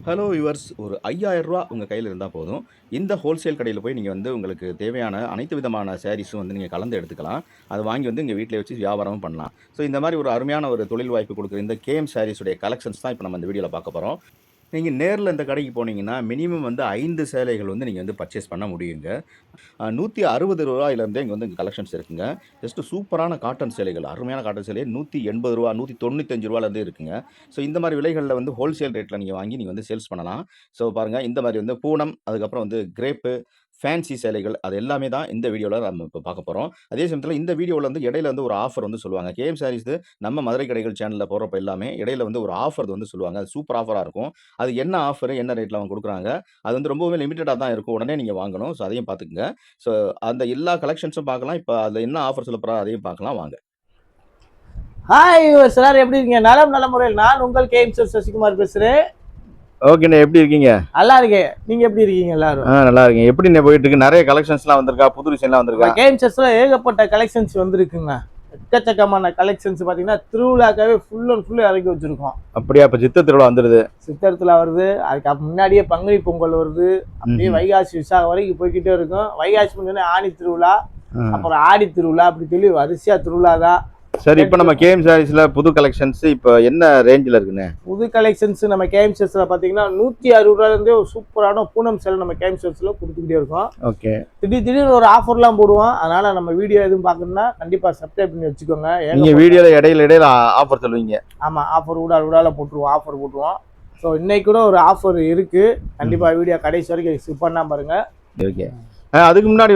Hello viewers, ஒரு ரூ. 5000 உங்க கையில இருந்தா போதும். இந்த ஹோல்சேல் கடையில போய் நீங்க உங்களுக்கு தேவையான அனைத்து விதமான சாரீஸும் நீங்க கலந்து எடுத்துக்கலாம். அத வாங்கி இங்க வீட்லயே வச்சு வியாபாரமும் பண்ணலாம். ஸோ இந்த மாரி ஒரு அருமையான ஒரு தொழில் வாய்ப்பு குடுக்குற இந்த கேஎம் சாரீஸ் உடைய கலெக்ஷன்ஸ் தான் இப்ப நம்ம இந்த வீடியோல பார்க்க போறோம். நீங்க நேர்ல இந்த கடைக்கு போனீங்கன்னா, மினிமம் 5 சேலைகள் நீங்க பர்ச்சேஸ் பண்ண முடியுங்க. ரூ. 160 இங்க கலெக்ஷன்ஸ் இருக்குங்க. ஜஸ்ட் சூப்பரான காட்டன் சேலைகள், அருமையான காட்டன் சேலை ரூ. 180 ரூ. 195 இருக்குங்க. ஸோ இந்த மாரி விலைகள்ல ஹோல்சேல் ரேட்ல நீங்க வாங்கி நீங்க சேல்ஸ் பண்ணலாம். ஸோ பாருங்க, இந்த மாரி பூனம், அதுக்கப்புறம் கிரேப்பு, ஃபேன்சி சேலைகள் அது எல்லாமே தான் இந்த வீடியோல நம்ம இப்ப பார்க்க போறோம். அதே சமயத்துல இந்த வீடியோல இடையில ஒரு ஆஃபர் சொல்லுவாங்க. கேஎம் சாரீஸ் நம்ம மதுரை கடைகள் சேனல்ல போடுறப்ப எல்லாமே இடையில ஒரு ஆஃபர் சொல்லுவாங்க. அது சூப்பர் ஆஃபரா இருக்கும். அது என்ன ஆஃபர், என்ன ரேட்ல அவங்க குடுக்குறாங்க, அது ரொம்பவே லிமிட்டடா தான் இருக்கும். உடனே நீங்க வாங்கணும். ஸோ அதையும் பார்த்துக்கங்க. ஸோ அந்த எல்லா கலெக்ஷன்ஸும் பார்க்கலாம். இப்ப அதுல என்ன ஆஃபர் சொல்லப் போறாங்க அதையும் பார்க்கலாம் வாங்க. ஹாய் சார், எப்படி இருக்கீங்க? நல்ல முறையில் நான் உங்கள் கேஎம் சார் சசிகுமார் பேசுறேன். ஓகேண்ணே, எப்படி இருக்கீங்க? நல்லா இருக்கேன். நீங்க எப்படி இருக்கீங்க? எல்லாரும் நல்லா இருக்கீங்க. எப்படிண்ணே போயிட்டு இருக்கு? நிறைய கலெக்ஷன்ஸ்லாம் வந்திருக்கா? புது டிசைன்லாம் வந்திருக்கா? கேஎம் சார்ஸ்ல ஏகப்பட்ட கலெக்ஷன்ஸ் வந்திருக்குங்க. எக்கச்சக்கமான கலெக்ஷன்ஸ் பாத்தீங்கன்னா திருவிழாக்காவே ஃபுல் அண்ட் ஃபுல் இறக்கி வச்சிருக்கோம். அப்படியா? இப்ப சித்திரை திருவிழா வந்துருது. சித்திரை திருவிழா வருது, அதுக்கு முன்னாடியே பங்குனி பொங்கல் வருது, அப்படியே வைகாசி விசாகம் வரைக்கும் போய்கிட்டே இருக்கும். வைகாசி முடிஞ்சோடனே ஆணி திருவிழா, அப்புறம் ஆடி திருவிழா, அப்படி சொல்லி வரிசையா திருவிழா தான். சரி, இப்போ நம்ம கேஎம் சாரீஸ்ல புது கலெக்ஷன்ஸ் இப்போ என்ன ரேஞ்சில் இருக்குண்ணே? புது கலெக்ஷன்ஸ் நம்ம கேஎம் சாரீஸ்ல பாத்தீங்கன்னா 160 இருந்தே ஒரு சூப்பரான பூனம் சேலை நம்ம கேஎம் சாரீஸ்ல கொடுத்துக்கிட்டே இருக்கோம். ஓகே. திடீர்னு ஒரு ஆஃபர்லாம் போடுவோம். அதனால நம்ம வீடியோ எதுவும் பார்க்கணும்னா கண்டிப்பா சப்ஸ்கிரைப் பண்ணி வச்சுக்கோங்க. நீங்க வீடியோல இடையில ஆஃபர் சொல்லுவீங்க. ஆமா, ஆஃபர் விடால போட்டுருவோம். ஸோ இன்னைக்கு கூட ஒரு ஆஃபர் இருக்கு. கண்டிப்பா வீடியோ கடைசி வரைக்கும் ஸ்கிப் பண்ணாம பாருங்க. ஓகே. அதுக்கு முன்னாடி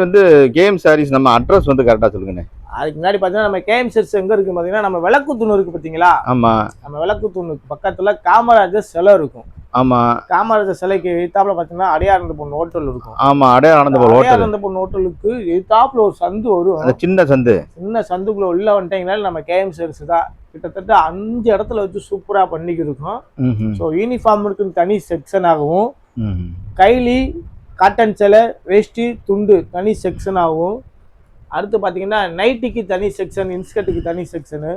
கேஎம் சாரீஸ் நம்ம அட்ரஸ் கரெக்டா சொல்லுங்கண்ணே. அதுக்கு முன்னாடி பார்த்தீங்கன்னா நம்ம கேஎம் சாரீஸ் எங்க இருக்கு பார்த்தீங்கன்னா, நம்ம விளக்கு தூண் இருக்கு பார்த்தீங்களா? ஆமா. நம்ம விளக்கு தூணுக்கு பக்கத்துல காமராஜர் சிலை இருக்கும். ஆமா. காமராஜர் சிலைக்கு எதிர்த்தாப்புல பார்த்தீங்கன்னா அடையானந்த பொண்ணு ஹோட்டல் இருக்கும். ஆமா, அடையானந்த பொண்ணு ஹோட்டலுக்கு எதிர்த்தாப்புல ஒரு சந்து வரும். அந்த சின்ன சந்துக்குள்ள உள்ள வந்துட்டீங்கனால நம்ம கேஎம் சாரீஸ் தான். கிட்டத்தட்ட 5 இடத்துல வச்சு சூப்பரா பண்ணிக்கிருக்கோம். ஸோ யூனிஃபார்ம் இருக்குன்னு தனி செக்ஷன் ஆகவும், கைலி காட்டன் சேலை, வேஷ்டி, துண்டு தனி செக்ஷன் ஆகும். அடுத்து பார்த்தீங்கன்னா நைட்டிக்கு தனி செக்ஷன், இன்ஸ்கர்ட்டுக்கு தனி செக்ஷனு,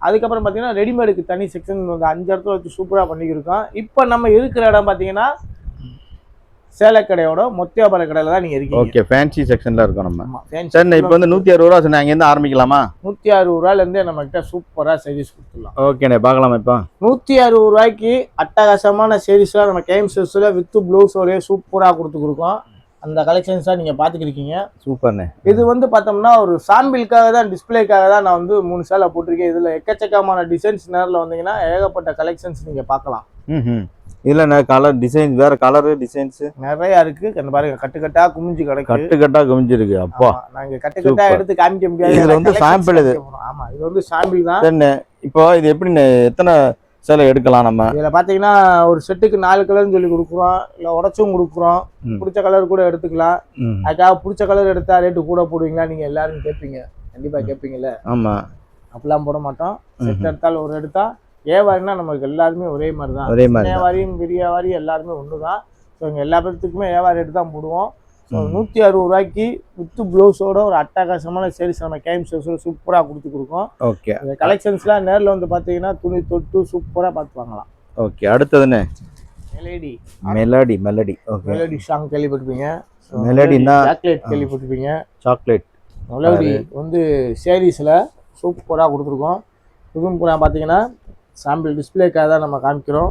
அதுக்கப்புறம் பார்த்தீங்கன்னா ரெடிமேடுக்கு தனி செக்ஷன் 5 இடத்துல வச்சு சூப்பராக பண்ணிக்கிருக்கோம். இப்போ நம்ம இருக்கிற இடம் பார்த்தீங்கன்னா சேலை கடையோட மொத்தியாபார கடையில் தான் நீங்கள் இருக்கீங்க. ஓகே, ஃபேன்சி செக்ஷனில் இருக்கோம் நம்ம. சரி, இப்போ 160 சொன்னேன், அங்கேருந்து ஆரம்பிக்கலாமா? 160 நம்மகிட்ட சூப்பராக சர்வீஸ் கொடுத்துடலாம். ஓகேண்ணே, பார்க்கலாமா? இப்போ 160 அட்டகாசமான சர்வீஸ்லாம் நம்ம கேஎம் சாரீஸ்ல வித் ப்ளவுஸோடய சூப்பராக கொடுத்துருக்கோம். அந்த கலெக்ஷன்ஸ் தான் நீங்கள் பார்த்துக்கிருக்கீங்க. சூப்பர்ண்ணே. இது பார்த்தோம்னா ஒரு சாம்பிளுக்காக தான், டிஸ்பிளேக்காக தான் நான் 3 சேலை போட்டிருக்கேன். இதில் எக்கச்சக்கமான டிசைன்ஸ் நேரில் வந்தீங்கன்னா ஏகப்பட்ட கலெக்ஷன்ஸ் நீங்கள் பார்க்கலாம். இல்ல கலர் டிசைன், வேற கலர் டிசைன்ஸ் நிறைய இருக்கு. பாருங்க, கட்டுக்கட்டா குமிஞ்சு கிடக்கு. கட்டுக்கட்டா குமிஞ்சு இருக்கு. அப்பா, நாங்க கட்டுக்கட்டா எடுத்து காமிக்க முடியாது. இதுல சாம்பிள் இது. ஆமா, இது சாம்பிள் தான். இப்போ இது எப்படி எத்தனை சேலை எடுக்கலாம் நம்ம? இதுல பாத்தீங்கன்னா ஒரு செட்டுக்கு 4 கலர்னு சொல்லி கொடுக்குறோம், இல்ல உடச்சும் கொடுக்குறோம். பிடிச்ச கலர் கூட எடுத்துக்கலாம். அதுக்காக பிடிச்ச கலர் எடுத்தா ரேட்டு கூட போடுவீங்களா நீங்க எல்லாரும் கேட்பீங்க. கண்டிப்பா கேட்பீங்கல்ல? ஆமா. அப்படிலாம் போட மாட்டோம். செட் எடுத்தாலும் ஒரு எடுத்தா ஏவாரினா நமக்கு எல்லாருமே ஒரே மாதிரி தான். ஏவாரியும் விரியாவாரி எல்லாருமே ஒண்ணுதான். ஸோ இங்க எல்லா பேர்த்துக்குமே ஏவாரி ரேட்டு தான் போடுவோம். ஸோ 160 வித் ப்ளவுஸோட ஒரு அட்டகாசமான சாரீஸ் நம்ம கேஎம் சாரீஸ்ல சூப்பராக கொடுத்துருக்கோம். ஓகே. இந்த கலெக்ஷன்ஸ்லாம் நேரில் பார்த்தீங்கன்னா துணி தொட்டு சூப்பராக பார்த்து வாங்கலாம். ஓகே. அடுத்ததுன்னு மெலடி. ஓகே. மெலடி சாங் கேள்விப்பட்டிருப்பீங்க. மெலடினா சாக்லேட் கேள்விப்பட்டிருப்பீங்க. சாக்லேட். மெலடி சாரீஸில் சூப்பராக கொடுத்துருக்கோம். இதுவும் கூட பார்த்தீங்கன்னா சாம்பிள் டிஸ்பிளேக்காக தான் நம்ம காமிக்கிறோம்.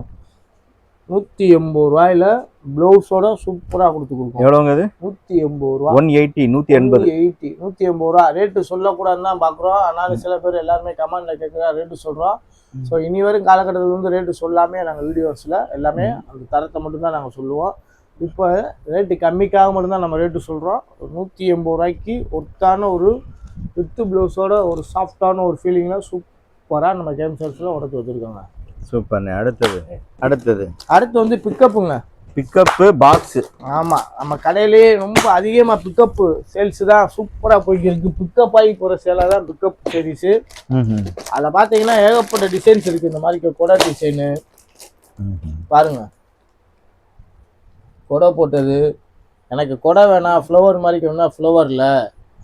180 பிளவுஸோட சூப்பராக கொடுத்துருக்கோம். எவ்வளோங்க அது? 180. 180 ரேட்டு சொல்லக்கூடாதுன்னு தான் பார்க்குறோம். ஆனாலும் சில பேர் எல்லாருமே கமெண்ட்ல கேட்குறா ரேட்டு சொல்கிறோம். ஸோ இனி வரும் காலகட்டத்தில் ரேட்டு சொல்லாமே நாங்கள் வீடியோஸில் எல்லாமே அந்த தரத்தை மட்டும்தான் நாங்கள் சொல்லுவோம். இப்போ ரேட்டு கம்மிக்காக மட்டும்தான் நம்ம ரேட்டு சொல்கிறோம். 180 ஒர்த்தான ஒரு வித்து ப்ளவுஸோட ஒரு சாஃப்டான ஒரு ஃபீலிங்கில் சூப்பராக நம்ம கேஎம் சாரீஸ்ல உடச்சு வச்சுருக்கோங்க. சூப்பர்ண்ணே. அடுத்தது பிக்கப்புங்க. Pickup box. ஆமாம், நம்ம கடையிலேயே ரொம்ப அதிகமாக பிக்கப்பு சேல்ஸ் தான் சூப்பராக போய்க்கிருக்கு. பிக்கப் ஆகி போகிற சேலை தான் பிக்கப் சாரீஸு. அதில் பார்த்தீங்கன்னா ஏகப்பட்ட டிசைன்ஸ் இருக்குது. இந்த மாதிரி கொடை டிசைனு பாருங்க, கொடை போட்டது. எனக்கு கொடை வேணாம், ஃப்ளவர் மாதிரி வேணா ஃப்ளவரில்,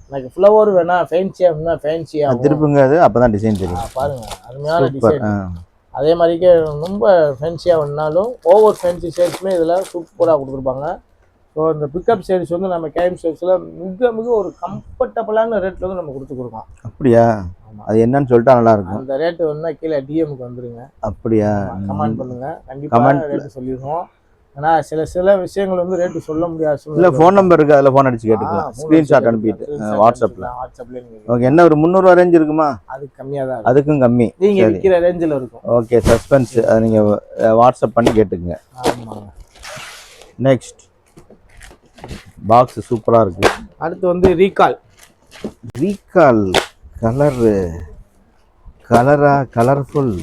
எனக்கு ஃப்ளவர் வேணா ஃபேன்சியாக வேணா ஃபேன்சியாக திருப்புங்க. அது அப்போ தான் டிசைன் தெரியும். பாருங்க, அருமையான டிசைன். அதே மாதிரிக்கே ரொம்ப ஃபேன்சியாக வேணுனாலும் ஓவர் ஃபேன்சி ஷேட்ஸுமே இதில் சூப்பராக கொடுத்துருப்பாங்க. ஸோ இந்த பிக்கப் ஷேட்ஸ் வந்து நம்ம கேஎம் ஷேட்ஸில் மிக மிக ஒரு கம்ஃபர்டபுளான ரேட்டில் வந்து நம்ம கொடுத்துருக்கோம். அப்படியா? அது என்னன்னு சொல்லிட்டா நல்லாயிருக்கும். அந்த ரேட்டு வந்து கீழே டிஎம்க்கு வந்துடுங்க. அப்படியா? கமெண்ட் பண்ணுங்கள், கண்டிப்பாக ரேட்டு சொல்லிடுவோம். ஆனால் சில விஷயங்கள் வந்து ரேட்டு சொல்ல முடியாது. இல்லை, ஃபோன் நம்பர் இருக்குது, அதில் ஃபோன் அடிச்சு கேட்டுக்கலாம். ஸ்க்ரீன்ஷாட் அனுப்பிட்டு வாட்ஸ்அப்பில். ஓகே, என்ன ஒரு 300 ரேஞ்ச் இருக்குமா? அது கம்மியாக தான், அதுக்கும் கம்மி. நீங்கள் விற்கிற ரேஞ்சில் இருக்கும். ஓகே, சஸ்பென்ஸ், அதை நீங்கள் வாட்ஸ்அப் பண்ணி கேட்டுக்குங்க. ஆமாம். நெக்ஸ்ட் பாக்ஸ் சூப்பராக இருக்குது. அடுத்து வந்து ரீகால் கலர்ஃபுல்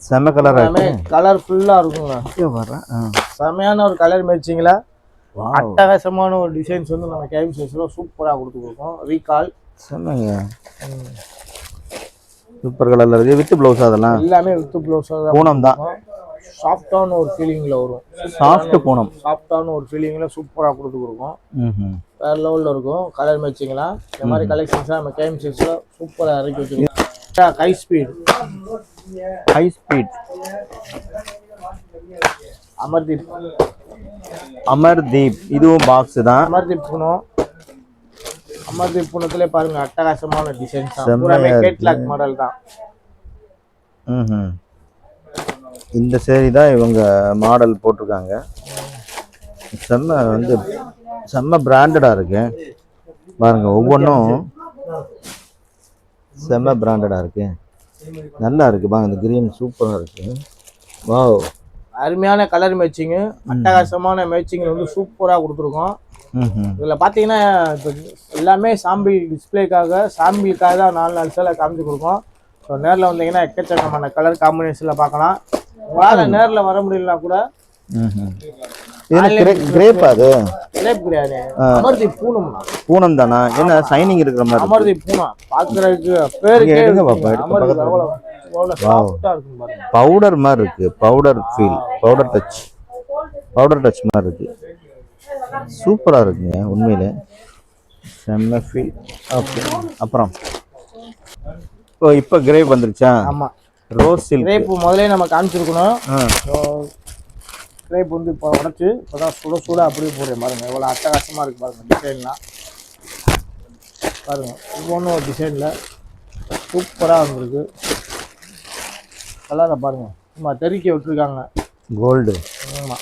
செம கலராக இருக்கு. கலர்ஃபுல்லாக இருக்குங்க. செமையான ஒரு கலர் மேட்சிங்கில் அட்டகாசமான ஒரு டிசைன்ஸ் வந்து நம்ம கேஎம் ஷேட்ஸில் சூப்பராக கொடுத்துருக்கோம். ரீகால் செம்மங்க, சூப்பர் கலரில் இருக்குது. வித் ப்ளவுஸ் அதெல்லாம் எல்லாமே வித் ப்ளவுஸ் பூனம் தான். சாஃப்டான ஒரு ஃபீலிங்கில் வரும். பூனம் சாஃப்டான ஒரு ஃபீலிங்கில் சூப்பராக கொடுத்துருக்கோம். வேறு லெவலில் இருக்கும் கலர் மேட்சிங்லாம். இந்த மாதிரி கலெக்ஷன்ஸ்லாம் நம்ம கேஎம் ஷேட்ஸில் சூப்பராக இறக்கி வச்சுருக்கோம். ஹை ஸ்பீட் அமர்தீப் இதுவும் பாக்ஸ் தான். அமர்தீப் பூனத்திலே பாருங்க, அட்டகாசமான டிசைன்ஸ் தான். கேட்லாக் மாடல் தான். இந்த சேரீ தான் இவங்க மாடல் போட்டிருக்காங்க. செம்ம பிராண்டடாக இருக்கு பாருங்க. ஒவ்வொன்றும் செம்ம பிராண்டடாக இருக்கு, நல்லா இருக்கு பாருங்க. இந்த கிரீன் சூப்பராக இருக்கு. வாவ், அருமையான கலர் மேட்சிங்கு, அட்டகாசமான மேட்சிங் வந்து சூப்பராக கொடுத்துருக்கோம். இதில் பார்த்தீங்கன்னா இப்போ எல்லாமே டிஸ்பிளேக்காக தான் 4 சேலை காமிச்சு கொடுக்கும். ஸோ நேரில் வந்தீங்கன்னா எக்கச்சக்கமான கலர் காம்பினேஷனில் பார்க்கலாம். உங்களால் நேரில் வர முடியலனா கூட கிரேப் அது கிரேப் கிடையாது, அமர்தீப் பூனம் தானா? என்ன சைனிங் இருக்கிற மாதிரி? அமர்தீப் பூனம் பார்க்கறதுக்கு பேருக்கு பவுடர் மாதிரி இருக்கு. பவுடர் ஃபீல், பவுடர் டச் மாதிரி இருக்கு. சூப்பரா இருக்குங்க உண்மையிலே, செம்ம ஃபீல். ஓகே, அப்புறம் இப்போ கிரேப் வந்துருச்சா? ஆமாம், ரோஸ் சில்க். கிரேப் முதல்ல நம்ம காமிச்சிருக்கணும். கிரேப் வந்து இப்போ உடச்சி இப்போ தான் சுட அப்படியே போடுறேன் பாருங்கள். எவ்வளோ அட்டகாசமாக இருக்குது பாருங்கள். டிசைன்லாம் பாருங்கள், ஒவ்வொன்றும் ஒரு டிசைனில் சூப்பராக வந்துருக்கு. கலரை பாருங்கள், சும்மா தெறிக்க விட்டுருக்காங்க. கோல்டு. ஆமாம்,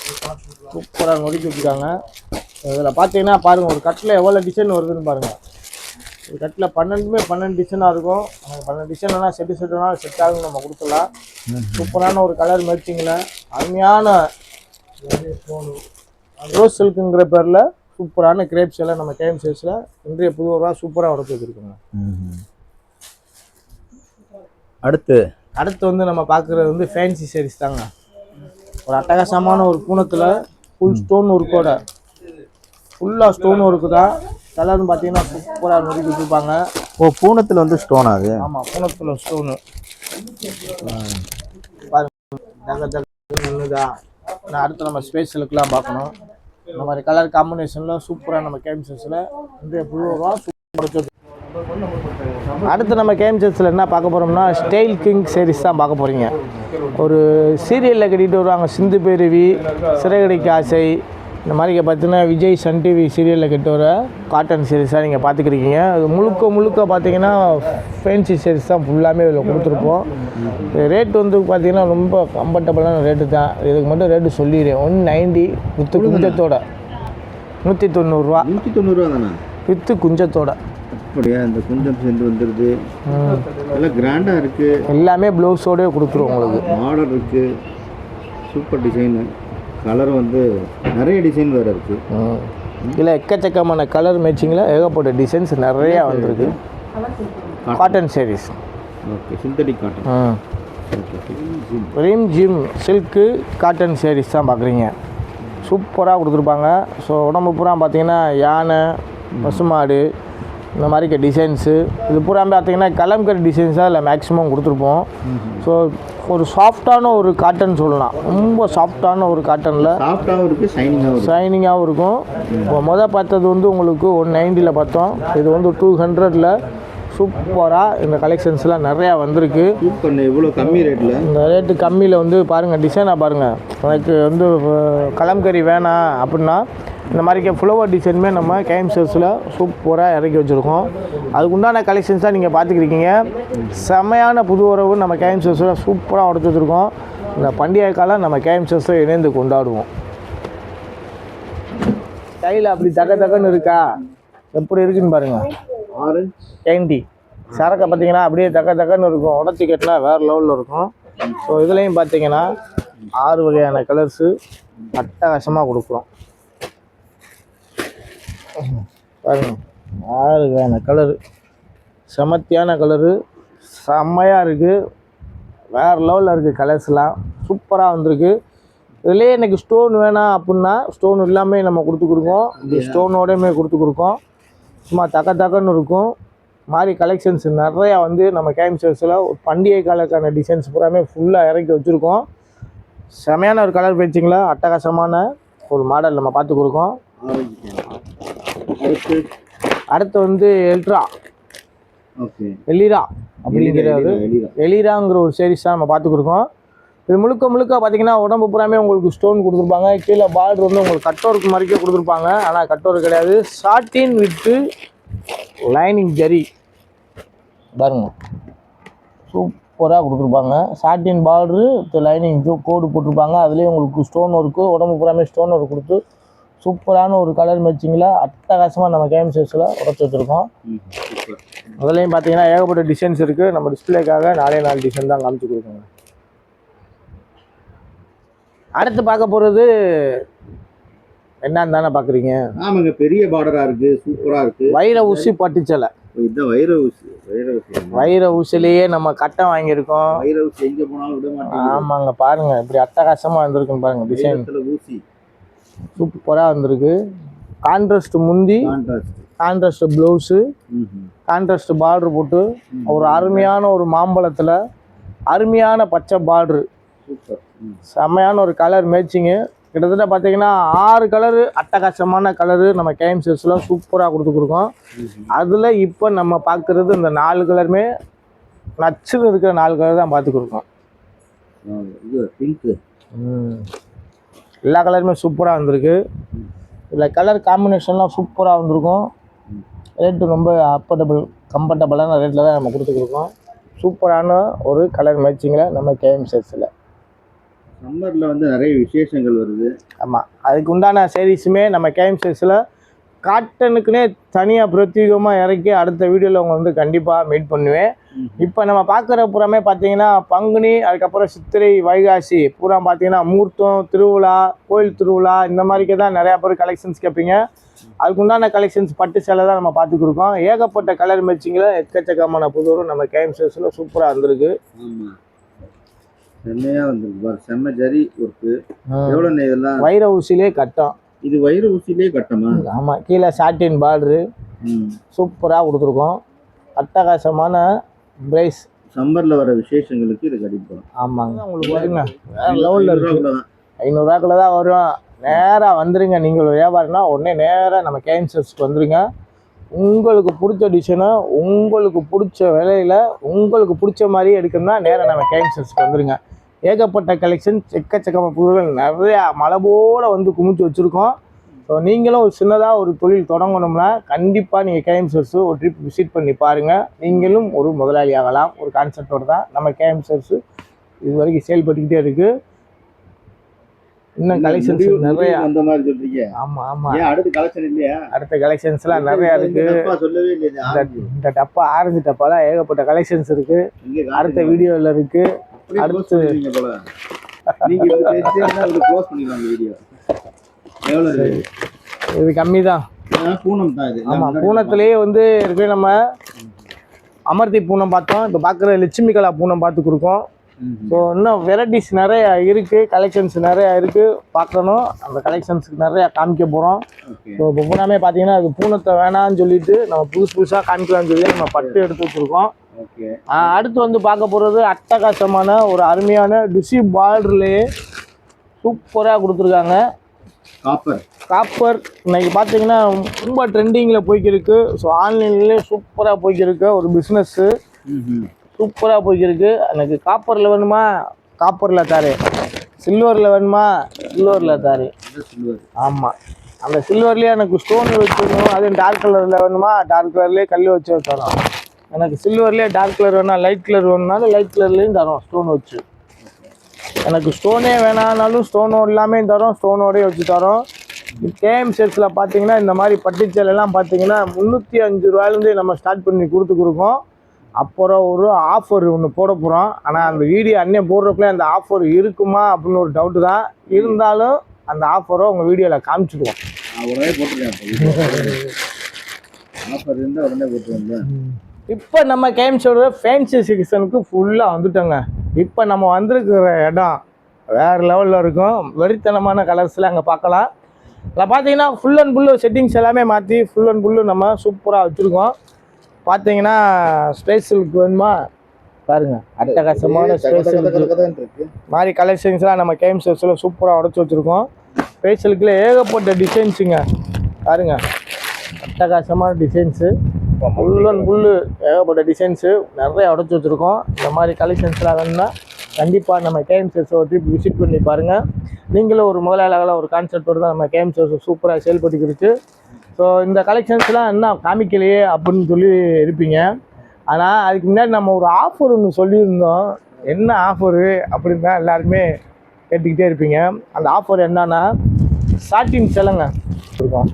சூப்பராக நொறுக்கி விட்டுருக்காங்க. இதில் பார்த்தீங்கன்னா பாருங்கள், ஒரு கட்டில் எவ்வளோ டிசைன் வருதுன்னு பாருங்கள். ஒரு கட்டில் 12 டிசைனாக இருக்கும். 12 டிசைன்லாம் செட்டுனாலும் செட் ஆகும், நம்ம கொடுத்துடலாம். சூப்பரான ஒரு கலர் மேட்சிங்கில் அருமையான ரோஸ் சில்க்குங்கிற பேரில் சூப்பரான கிரேப்ஸ் எல்லாம் நம்ம கேஎம் ஷேட்ஸில் இன்றைய புதுவராக சூப்பராக உடச்சு வச்சுருக்கோங்க. அடுத்து வந்து நம்ம பார்க்குறது வந்து ஃபேன்சி சாரீஸ் தாங்க. ஒரு அட்டகாசமான ஒரு பூனத்தில் ஃபுல் ஸ்டோன் ஒர்க்கோட, ஃபுல்லாக ஸ்டோன் ஒர்க்கு தான். கலர்னு பார்த்தீங்கன்னா சூப்பராக நொறுக்கி வச்சுருப்பாங்க. பூனத்தில் வந்து ஸ்டோன் ஆகுது. ஆமாம், பூனத்தில் ஸ்டோனு பாருங்க. நான் அடுத்து நம்ம ஸ்பேஸ் சில்க்லாம் பார்க்கணும். இந்த மாதிரி கலர் காம்பினேஷனில் சூப்பராக நம்ம கேஎம் ஷேட்ஸில் இன்றைய புதுவராக சூப்பர். அடுத்து நம்ம கேஎம் ஷேட்ஸில் என்ன பார்க்க போகிறோம்னா ஸ்டைல் கிங் சாரீஸ் தான் பார்க்க போகிறீங்க. ஒரு சீரியலில் கட்டிகிட்டு வருவாங்க, சிந்து பேருவி, சிறகடிக்கு ஆசை, இந்த மாதிரி பார்த்தீங்கன்னா விஜய் சன் டிவி சீரியலில் கட்டி வர காட்டன் சாரீஸாக நீங்கள் பார்த்துக்கிருக்கீங்க. அது முழுக்க பார்த்தீங்கன்னா ஃபேன்சி சாரீஸ் தான் ஃபுல்லாமே இதில் கொடுத்துருப்போம். ரேட் வந்து பார்த்தீங்கன்னா ரொம்ப கம்ஃபர்டபுளான ரேட்டு தான். இதுக்கு மட்டும் ரேட்டு சொல்லிடுறேன், 190 வித்து குஞ்சத்தோட 190 ரூபா. 190 ரூபா தானே வித்து குஞ்சத்தோட? அப்படியா? இந்த குஞ்சம் சேர்ந்து வந்துடுது, நல்லா கிராண்டாக இருக்குது. எல்லாமே ப்ளவுஸோடய கொடுத்துருவோம் உங்களுக்கு. மாடல் இருக்குது, சூப்பர் டிசைனு. கலர் வந்து நிறைய டிசைன் வேறு இருக்குது. இதில் எக்கச்சக்கமான கலர் மேட்சிங்கில் ஏகப்பட்ட டிசைன்ஸ் நிறையா வந்திருக்கு. Cotton sarees. Okay, synthetic cotton. ரீம் ஜிம் சில்க்கு காட்டன் சாரீஸ் தான் பார்க்குறீங்க. சூப்பராக கொடுத்துருப்பாங்க. ஸோ உடம்பு பூரா பார்த்தீங்கன்னா யானை, பசுமாடு, இந்த மாதிரி டிசைன்ஸு. இது பூரா பார்த்தீங்கன்னா கலம்கரி டிசைன்ஸ் தான் இல்லை மேக்ஸிமம் கொடுத்துருப்போம். ஸோ ஒரு சாஃப்டான ஒரு காட்டன் சொல்லலாம். ரொம்ப சாஃப்டான ஒரு காட்டனில் சாஃப்டாகவும் இருக்குது, ஷைனிங்காகவும் இருக்கும். இப்போ பார்த்தது வந்து உங்களுக்கு 190ல் பார்த்தோம். இது வந்து 200ல் சூப்பராக இந்த கலெக்ஷன்ஸ்லாம் நிறையா வந்திருக்கு. சூப்பர், இவ்வளோ கம்மி ரேட்டில். இந்த ரேட்டு கம்மியில் வந்து பாருங்கள், டிசைனாக பாருங்கள். எனக்கு வந்து கலம்கரி வேணாம் அப்படின்னா இந்த மாதிரி ஃப்ளவர் டிசைனுமே நம்ம கேஎம் சில்க்ஸில் சூப்பராக இறக்கி வச்சுருக்கோம். அதுக்குண்டான கலெக்ஷன்ஸ் தான் நீங்கள் பார்த்துக்கிருக்கீங்க. செம்மையான புது உறவு நம்ம கேஎம் சில்க்ஸில் சூப்பராக உடச்சி வச்சுருக்கோம். இந்த பண்டிகை காலம் நம்ம கேஎம் சில்க்ஸில் இணைந்து கொண்டாடுவோம். கையில் அப்படி தக்கன்னு இருக்கா, எப்படி இருக்குன்னு பாருங்கள். ஆரஞ்சு கேண்டி சரக்கை பார்த்தீங்கன்னா அப்படியே தக்கன்னு இருக்கும். உடச்சி கட்டினா வேறு லெவலில் இருக்கும். ஸோ இதுலேயும் பார்த்தீங்கன்னா 6 வகையான கலர்ஸு அட்டகாசமாக கொடுக்குறோம். பாருங்க, 6 வகையான கலரு, செமத்தியான கலரு, செம்மையாக இருக்குது. வேறு லெவலில் இருக்குது. கலர்ஸ்லாம் சூப்பராக வந்திருக்கு. இதுலேயே எனக்கு ஸ்டோன் வேணாம் அப்படின்னா ஸ்டோன் எல்லாமே நம்ம கொடுத்துருக்கோம். இது ஸ்டோனோடையுமே கொடுத்துருக்கோம். சும்மா தக்கன்னு இருக்கும் மாதிரி கலெக்ஷன்ஸ் நிறையா வந்து நம்ம கேஎம் சில்க்ஸில் ஒரு பண்டிகை காலக்கான டிசைன்ஸ் பூராமே ஃபுல்லாக இறக்கி வச்சுருக்கோம். செமையான ஒரு கலர் பேச்சிங்களா, அட்டகாசமான ஒரு மாடல் நம்ம பார்த்து கொடுக்கோம். அடுத்து வந்து எலிரா அப்படிங்கிற ஒரு எலிராங்கிற ஒரு சீரிஸ் தான் நம்ம பார்த்து கொடுக்கோம். இது முழுக்க பார்த்தீங்கன்னா உடம்பு பூராமே உங்களுக்கு ஸ்டோன் கொடுத்துருப்பாங்க. கீழே பார்டர் வந்து உங்களுக்கு கட்டோருக்கு மாதிரிக்கே கொடுத்துருப்பாங்க. ஆனால் கட்டோரு கிடையாது, சாட்டின் வித்து லைனிங் ஜரி பாருங்க, சூப்பராக கொடுத்துருப்பாங்க. சாட்டின் பார்டரு லைனிங் கோடு போட்டிருப்பாங்க. அதுலேயே உங்களுக்கு ஸ்டோன் ஒர்க்கு, உடம்பு பூராமே ஸ்டோன் ஒர்க் கொடுத்து சூப்பரான ஒரு கலர் மேட்சிங்கில் அட்டகாசமாக நம்ம கேஎம் சில்க்ஸில் உடச்சி வச்சுருக்கோம். அதுலேயும் பார்த்தீங்கன்னா ஏகப்பட்ட டிசைன்ஸ் இருக்குது. நம்ம டிஸ்பிளேக்காக 4 டிசைன் தான் காமிச்சு கொடுக்கோங்க. அடுத்து பார்க்க போகிறது என்னன்னு தானே பார்க்குறீங்க? ஆமாங்க, பெரிய பார்டராக இருக்குது, சூப்பராக இருக்குது. வைர ஊசி பட்டுச்சலை. இதுதான் வைர ஊசி. வைர ஊசிலேயே நம்ம கட்டம் வாங்கியிருக்கோம். வைர ஊசி எங்கே போனாலும் விட மாட்டோம். ஆமாங்க, பாருங்கள் இப்படி அட்டகாசமாக வந்திருக்குன்னு பாருங்கள். டிசைன் ஊசி சூப்பராக வந்திருக்கு. கான்ட்ராஸ்ட் முந்தி, கான்ட்ராஸ்ட் ப்ளவுஸு, கான்ட்ராஸ்ட் பார்டர் போட்டு ஒரு அருமையான ஒரு மாம்பழத்தில் அருமையான பச்சை பார்டரு, செம்மையான ஒரு கலர் மேட்சிங்கு. கிட்டத்தட்ட பார்த்தீங்கன்னா 6 கலரு அட்டகாசமான கலரு நம்ம கேஎம் சில்க்ஸில் சூப்பராக கொடுத்துருக்கோம். அதில் இப்போ நம்ம பார்க்குறது இந்த 4 கலருமே நச்சுன்னு இருக்கிற 4 கலர் தான் பார்த்துக்கிருக்கோம். எல்லா கலருமே சூப்பராக வந்திருக்கு. இதில் கலர் காம்பினேஷன்லாம் சூப்பராக வந்திருக்கும். ரேட்டு ரொம்ப கம்ஃபர்டபுளான ரேட்டில் தான் நம்ம கொடுத்துருக்கோம். சூப்பரான ஒரு கலர் மேட்சிங்கில் நம்ம கேஎம் சில்க்ஸில். சம்மரில் வந்து நிறைய விசேஷங்கள் வருது. ஆமாம், அதுக்கு உண்டான சீரீஸுமே நம்ம கேஎம் சில்க்ஸில் காட்டனுக்குன்னே தனியாக பிரத்யேகமாக இறக்கி அடுத்த வீடியோவில் அவங்க வந்து கண்டிப்பாக மீட் பண்ணுவேன். இப்போ நம்ம பார்க்குற பூராமே பார்த்தீங்கன்னா பங்குனி, அதுக்கப்புறம் சித்திரை, வைகாசி பூரா பார்த்தீங்கன்னா மூர்த்தம், திருவிழா, கோயில் திருவிழா இந்த மாதிரிக்கே தான் நிறையா பேர் கலெக்ஷன்ஸ் கேட்பீங்க. அதுக்கு உண்டான கலெக்ஷன்ஸ் பட்டு சேலை தான் நம்ம பார்த்துக்கிருக்கோம். ஏகப்பட்ட கலர் மேட்சிங்கில் எக்கச்சக்கமான புதுவரும் நம்ம கேஎம் சில்க்ஸில் சூப்பராக வந்திருக்கு. செம்மையாக வந்துருக்கு பாரு, செம்ம ஜரி ஒர்க்கு. எவ்வளோ இதெல்லாம் வைர ஊசிலே கட்டம். இது வைர ஊசிலே கட்டமா? ஆமாம், கீழே சாட்டின் பார்டரு சூப்பராக கொடுத்துருக்கோம். அட்டகாசமான பிரைஸ். சம்மரில் வர விசேஷங்களுக்கு இது கட்டிப்போம். ஆமாங்க, உங்களுக்கு வருங்க வேறு லெவலில் இருக்குது. 500 ரூபாய்க்குள்ள தான் வரும். நேராக வந்துடுங்க. நீங்கள் வியாபாரம்னா உடனே நேராக நம்ம கேஎம் சில்க்ஸ்க்கு வந்துடுங்க. உங்களுக்கு பிடிச்ச டிசைனை உங்களுக்கு பிடிச்ச விலையில் உங்களுக்கு பிடிச்ச மாதிரி எடுக்கணும்னா நேராக நம்ம கேஎம் சில்க்ஸ்க்கு வந்துடுங்க. ஏகப்பட்ட கலெக்ஷன், எக்கச்சக்கமான பொருட்கள் நிறையா மலை போல் வந்து குமிச்சு வச்சுருக்கோம். ஸோ நீங்களும் ஒரு சின்னதாக ஒரு தொழில் தொடங்கணும்னா கண்டிப்பாக நீங்கள் கேஎம் சில்க்ஸு ஒரு ட்ரிப் விசிட் பண்ணி பாருங்கள். நீங்களும் ஒரு முதலாளி ஆகலாம். ஒரு கான்செப்டோடு தான் நம்ம கேஎம் சில்க்ஸு இது வரைக்கும் செயல்பட்டுக்கிட்டே இருக்குது. இன்னும் கலெக்ஷன்ஸ் நிறைய அந்த மாதிரி சொல்றீங்க. ஆமாம், அடுத்த கலெக்ஷன் இல்லையா? அடுத்த கலெக்ஷன்ஸ்லாம் நிறையா இருக்குது. சொல்லவே இல்லையா? இந்த டப்பா, ஆரஞ்சு டப்பாலாம் ஏகப்பட்ட கலெக்ஷன்ஸ் இருக்குது. அடுத்த வீடியோவில் இருக்குது. அடுத்து இது கம்மி தான். ஆமாம், பூனத்துலேயே வந்து இருக்கு. நம்ம அமர்த்தி பூனம் பார்த்தோம். இப்போ பார்க்குற லட்சுமி கலா பூனம் பார்த்து கொடுக்கோம். ஸோ இன்னும் வெரைட்டிஸ் நிறையா இருக்குது, கலெக்ஷன்ஸ் நிறையா இருக்குது, பார்க்கணும். அந்த கலெக்ஷன்ஸுக்கு நிறையா காமிக்க போகிறோம். ஸோ இப்போ பூனாமே பார்த்தீங்கன்னா அது பூனத்தை வேணான்னு சொல்லிட்டு நம்ம புதுசாக காமிக்கலாம்னு சொல்லி நம்ம பட்டு எடுத்து வச்சுருக்கோம். அடுத்து வந்து பார்க்க போகிறது அட்டகாசமான ஒரு அருமையான டிசி பார்டர்லேயே சூப்பராக கொடுத்துருக்காங்க. காப்பர் இன்னைக்கு பார்த்தீங்கன்னா ரொம்ப ட்ரெண்டிங்கில் போய்க்கிருக்கு. ஸோ ஆன்லைன்லேயே சூப்பராக போய்க்கிருக்கு ஒரு பிஸ்னஸ்ஸு, சூப்பராக போய்க்கிருக்கு. எனக்கு காப்பரில் வேணுமா காப்பரில் தாரு, சில்வரில் வேணுமா சில்வரில் தாரு. ஆமாம், அந்த சில்வர்லேயே எனக்கு ஸ்டோன் வச்சுக்கணும். அதுவும் டார்க் கலரில் வேணுமா டார்க் கலர்லேயே கல் வச்சு தரோம். எனக்கு சில்வர்லேயே டார்க் கலர் வேணா லைட் கலர் வேணுனாலும் லைட் கலர்லேயும் தரோம் ஸ்டோன் வச்சு. எனக்கு ஸ்டோனே வேணானாலும் ஸ்டோனோ எல்லாமே தரோம், ஸ்டோனோடய வச்சு தரோம். கேஎம் செட்ஸில் பார்த்தீங்கன்னா இந்த மாதிரி பட்டுச்சேலைலாம் பார்த்தீங்கன்னா 305 ரூபாயிலேருந்து நம்ம ஸ்டார்ட் பண்ணி கொடுத்துருக்கோம். அப்புறம் ஒரு ஆஃபர் ஒன்று போட போகிறோம். ஆனால் அந்த வீடியோ அன்னைய போடுறப்பல அந்த ஆஃபர் இருக்குமா அப்படின்னு ஒரு டவுட்டு தான். இருந்தாலும் அந்த ஆஃபரை உங்கள் வீடியோவில் காமிச்சிடுவோம். உடனே போட்டுருக்கேன். ஆஃபர் இருந்தால் உடனே போட்டுருவோம். இப்போ நம்ம கேம்ஸோட ஃபேன்சி செக்ஷனுக்கு ஃபுல்லாக வந்துட்டோங்க. இப்போ நம்ம வந்திருக்கிற இடம் வேறு லெவலில் இருக்கும். வெறித்தனமான கலர்ஸில் அங்கே பார்க்கலாம். அதில் பார்த்தீங்கன்னா ஃபுல் அண்ட் ஃபுல்லு செட்டிங்ஸ் எல்லாமே மாற்றி ஃபுல் அண்ட் ஃபுல்லு நம்ம சூப்பராக வச்சுருக்கோம். பார்த்தீங்கன்னா ஸ்பேஸுக்கு வேணுமா பாருங்கள், அட்டகாசமான ஸ்பேஸுக்கு மாதிரி கலெக்ஷன்ஸ்லாம் நம்ம கேம் செட்ஸில் சூப்பராக உடச்சி வச்சுருக்கோம். ஸ்பேஸுக்குள்ள ஏகப்பட்ட டிசைன்ஸுங்க பாருங்கள், அட்டகாசமான டிசைன்ஸு ஃபுல் அண்ட் ஃபுல்லு ஏகப்பட்ட டிசைன்ஸு நிறைய உடச்சி வச்சுருக்கோம். இந்த மாதிரி கலெக்ஷன்ஸ்லாம் வேணும்னா கண்டிப்பாக நம்ம கேஎம் செட்ஸை ஒரு ட்ரிப் விசிட் பண்ணி பாருங்கள். நீங்களும் ஒரு முதலாளியாக ஒரு கான்செப்டோடு தான் நம்ம கேஎம் செட்ஸ் சூப்பராக செயல்பட்டுக்கிடுச்சு. ஸோ இந்த கலெக்ஷன்ஸ்லாம் என்ன காமிக்கலையே அப்படின்னு சொல்லி இருப்பீங்க. ஆனால் அதுக்கு முன்னாடி நம்ம ஒரு ஆஃபர் ஒன்று சொல்லியிருந்தோம். என்ன ஆஃபரு அப்படின்னு தான் எல்லாருமே கேட்டுக்கிட்டே இருப்பீங்க. அந்த ஆஃபர் என்னன்னா சாட்டின் சேலைங்க இருக்கோம்.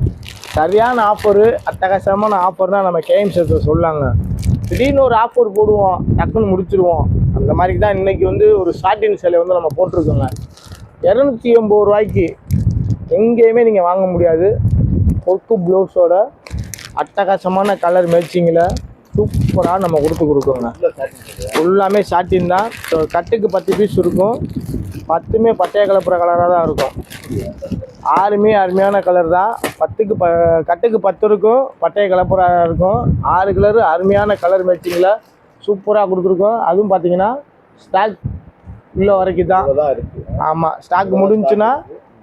சரியான ஆஃபரு, அட்டகாசமான ஆஃபர் தான் நம்ம கேஎம் செட்ஸில் சொல்லாங்க. திடீர்னு ஒரு ஆஃபர் போடுவோம், டக்குன்னு முடிச்சிடுவோம். அந்த மாதிரி தான் இன்றைக்கி வந்து ஒரு சாட்டின் சேலை வந்து நம்ம போட்டிருக்கோங்க. 280 ரூபாய்க்கு எங்கேயுமே நீங்கள் வாங்க முடியாது. ஒர்க்கு ப்ளவுஸோட அட்டகாசமான கலர் மேட்சிங்கில் சூப்பராக நம்ம கொடுக்கோங்க. ஃபுல்லாமே சாட்டின் தான். ஸோ கட்டுக்கு 10 பீஸ் இருக்கும். 10மே பட்டைய கலப்புற கலராக தான் இருக்கும். 6மே அருமையான கலர் தான். கட்டுக்கு 10 இருக்கும், பட்டைய கலப்புறாக இருக்கும். 6 கலரு அருமையான கலர் மேட்சிங்கில் சூப்பராக கொடுத்துருக்கோம். அதுவும் பார்த்தீங்கன்னா ஸ்டாக் உள்ள வரைக்கும் தான் இருக்குது. ஆமாம், ஸ்டாக் முடிஞ்சுன்னா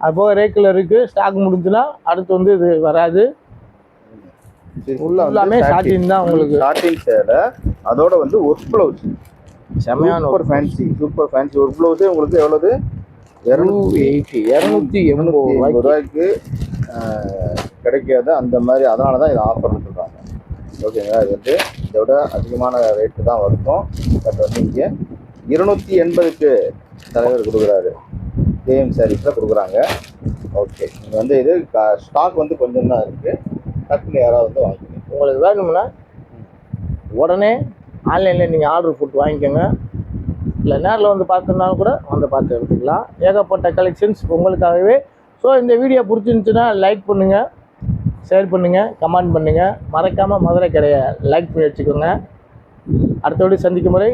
அது போக ரேக்கில் இருக்குது. ஸ்டாக் முடிஞ்சுன்னா அடுத்து வந்து இது வராது. எல்லாமே சாட்டின் தான் உங்களுக்கு. சாட்டின் சேலை அதோட வந்து ஒர்க் ப்ளவுஸ் செமையான சூப்பர் ஃபேன்சி ஒர்க் ப்ளவுஸே உங்களுக்கு எவ்வளவு 280 ரூபாய்க்கு கிடைக்காது அந்த மாதிரி. அதனால தான் இது ஆஃபர் கொடுத்துருக்காங்க. ஓகேங்களா, இது வந்து இதோட அதிகமான ரேட்டு தான் இருக்கும். பட் வந்து இங்கே 280க்கு தலைவர் கொடுக்குறாரு, கேஎம் சாரீஸில் கொடுக்குறாங்க. ஓகே, நீங்கள் வந்து இது ஸ்டாக் வந்து கொஞ்சம் தான் இருக்குது. டக்குன்னு யாராவது வந்து வாங்கிக்கோங்க. உங்களுக்கு வேணும்னா உடனே ஆன்லைனில் நீங்கள் ஆர்டர் போட்டு வாங்கிக்கோங்க. இல்லை நேரில் வந்து பார்த்துனாலும் கூட வந்து பார்த்து எடுத்துக்கலாம். ஏகப்பட்ட கலெக்ஷன்ஸ் உங்களுக்காகவே. ஸோ இந்த வீடியோ பிடிச்சிருந்துச்சுன்னா லைக் பண்ணுங்கள், ஷேர் பண்ணுங்கள், கமெண்ட் பண்ணுங்கள். மறக்காமல் மதுரை கடையை லைக் பண்ணி வச்சுக்கோங்க. அடுத்தபடி சந்திக்கும் முறை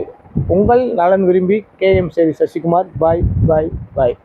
உங்கள் நலன் விரும்பி கேஎம் சேரி சசிகுமார். பாய் பாய் பாய்.